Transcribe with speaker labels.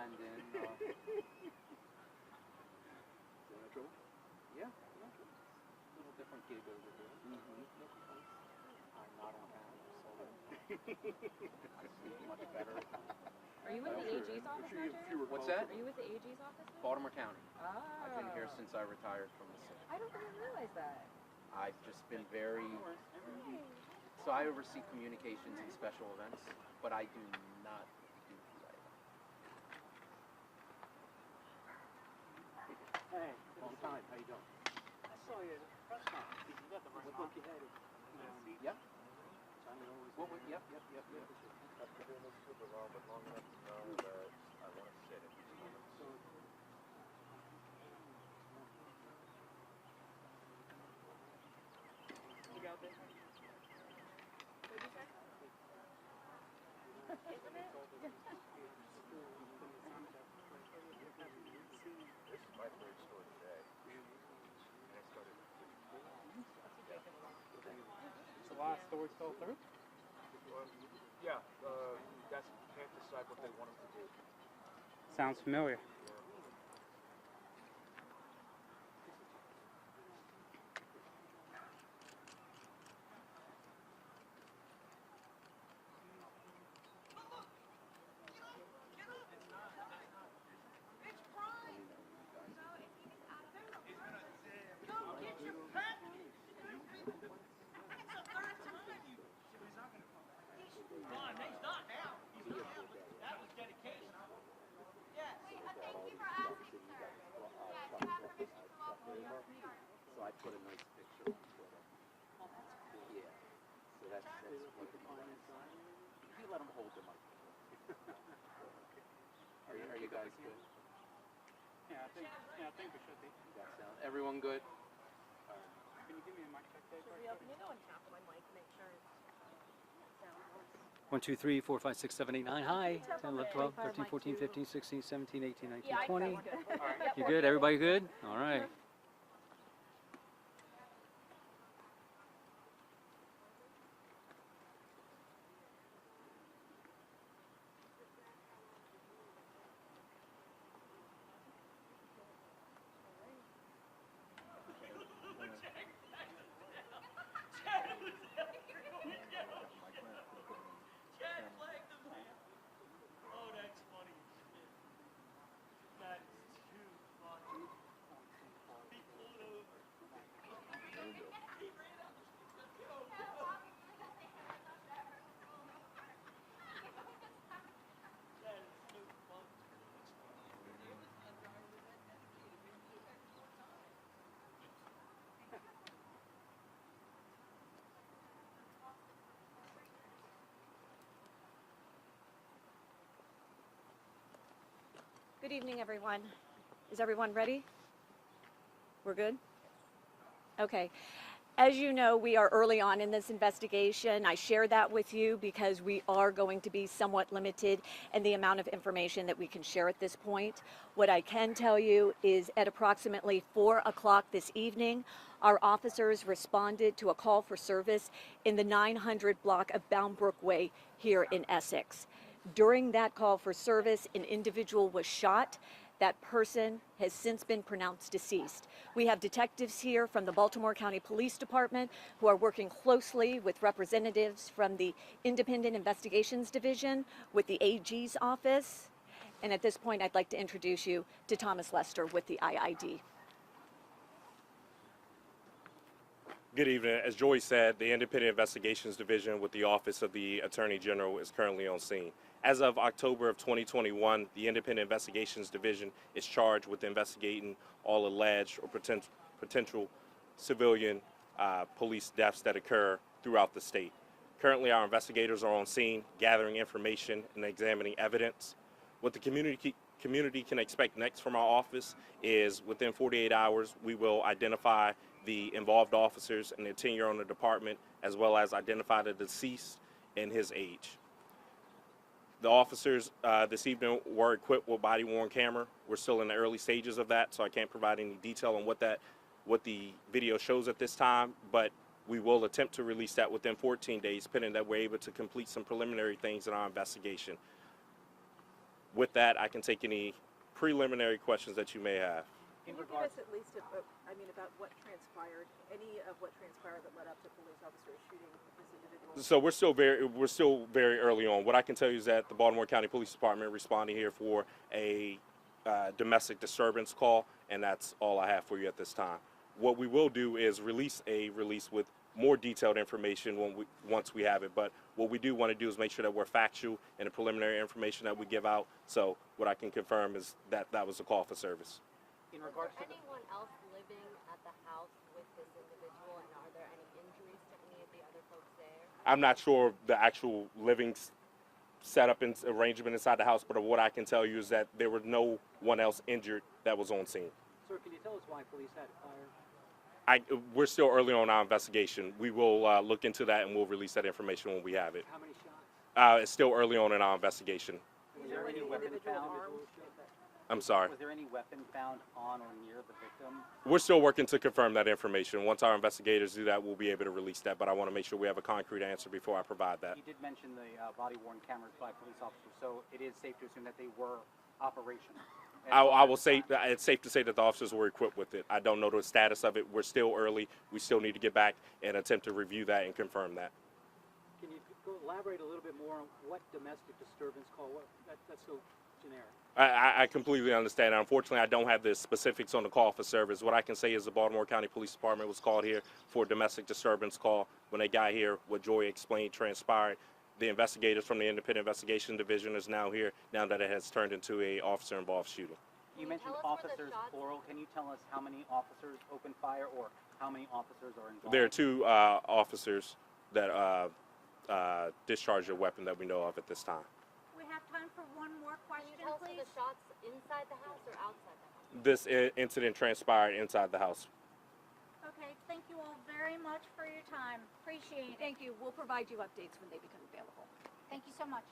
Speaker 1: blend in.
Speaker 2: Natural?
Speaker 1: Yeah, natural. A little different gig over here. No complaints. I'm not on town, so I sleep much better.
Speaker 3: Are you with the AG's office now, Jerry?
Speaker 1: What's that?
Speaker 3: Are you with the AG's office now?
Speaker 1: Baltimore County.
Speaker 3: Ah.
Speaker 1: I've been here since I retired from the city.
Speaker 3: I don't even realize that.
Speaker 1: I've just been very... So I oversee communications and special events, but I do not do PA.
Speaker 2: Hey, long time. How you doing? I saw you at the press conference. You got the right look you had.
Speaker 1: Yep.
Speaker 2: Well,
Speaker 1: Yep.
Speaker 4: I've been doing this super long, but long enough to know that I want to sit at these moments.
Speaker 3: You got this? What'd you say? Isn't it?
Speaker 4: This is my third store today. And I started at 15.
Speaker 2: It's the last story fell through?
Speaker 4: Well, yeah, that's can't decide what they want us to do.
Speaker 2: Sounds familiar.
Speaker 1: So I put a nice picture on Twitter. Oh, that's cool. Yeah. So that's what the plan is. You let them hold the microphone. Are you guys good?
Speaker 2: Yeah, I think we should be.
Speaker 1: That sound. Everyone good?
Speaker 2: Can you give me a mic check tape?
Speaker 3: Can you go and tap on my mic to make sure it sounds
Speaker 5: 1, 2, 3, 4, 5, 6, 7, 8, 9. Hi. 10, 11, 12, 13, 14, 15, 16, 17, 18, 19, 20. You good? Everybody good? All right.
Speaker 3: Good evening, everyone. Is everyone ready? We're good? Okay. As you know, we are early on in this investigation. I share that with you because we are going to be somewhat limited in the amount of information that we can share at this point. What I can tell you is at approximately 4 o'clock this evening, our officers responded to a call for service in the 900 block of Boundbrook Way here in Essex. During that call for service, an individual was shot. That person has since been pronounced deceased. We have detectives here from the Baltimore County Police Department who are working closely with representatives from the Independent Investigations Division with the AG's office. And at this point, I'd like to introduce you to Thomas Lester with the IID.
Speaker 6: Good evening. As Joy said, the Independent Investigations Division with the Office of the Attorney General is currently on scene. As of October of 2021, the Independent Investigations Division is charged with investigating all alleged or potential civilian police deaths that occur throughout the state. Currently, our investigators are on scene, gathering information and examining evidence. What the community can expect next from our office is within 48 hours, we will identify the involved officers and their tenure on the department, as well as identify the deceased and his age. The officers this evening were equipped with body-worn camera. We're still in the early stages of that, so I can't provide any detail on what the video shows at this time, but we will attempt to release that within 14 days, pending that we're able to complete some preliminary things in our investigation. with that, I can take any preliminary questions that you may have.
Speaker 2: Can you give us at least, about what transpired, any of what transpired that led up to police officers shooting this individual?
Speaker 6: So we're still very early on. What I can tell you is that the Baltimore County Police Department responding here for a domestic disturbance call, and that's all I have for you at this time. What we will do is release with more detailed information once we have it. But what we do want to do is make sure that we're factual in the preliminary information that we give out. So what I can confirm is that that was a call for service.
Speaker 7: In regards to anyone else living at the house with this individual, and are there any injuries to any of the other folks there?
Speaker 6: I'm not sure of the actual living setup and arrangement inside the house, but what I can tell you is that there was no one else injured that was on scene.
Speaker 2: Sir, can you tell us why police had fired?
Speaker 6: We're still early on our investigation. We will look into that and we'll release that information when we have it.
Speaker 2: How many shots?
Speaker 6: It's still early on in our investigation.
Speaker 2: Was there any weapon found?
Speaker 6: I'm sorry.
Speaker 2: Was there any weapon found on or near the victim?
Speaker 6: We're still working to confirm that information. Once our investigators do that, we'll be able to release that, but I want to make sure we have a concrete answer before I provide that.
Speaker 2: You did mention the body-worn cameras by police officers, so it is safe to assume that they were operational.
Speaker 6: I will say it's safe to say that the officers were equipped with it. I don't know the status of it. We're still early. We still need to get back and attempt to review that and confirm that.
Speaker 2: Can you elaborate a little bit more on what domestic disturbance call? That's so generic.
Speaker 6: I completely understand. Unfortunately, I don't have the specifics on the call for service. What I can say is the Baltimore County Police Department was called here for a domestic disturbance call. When they got here, what Joy explained transpired. The investigators from the Independent Investigation Division is now here, now that it has turned into a officer-involved shooting.
Speaker 2: You mentioned officers, plural. Can you tell us how many officers opened fire or how many officers are involved?
Speaker 6: There are two officers that discharged a weapon that we know of at this time.
Speaker 8: We have time for one more question,
Speaker 7: Can you tell us
Speaker 8: please.
Speaker 7: the shots inside the house or outside the house?
Speaker 6: This incident transpired inside the house.
Speaker 8: Okay, thank you all very much for your time. Appreciate it.
Speaker 3: Thank you. We'll provide you updates when they become available.
Speaker 8: Thank you so much.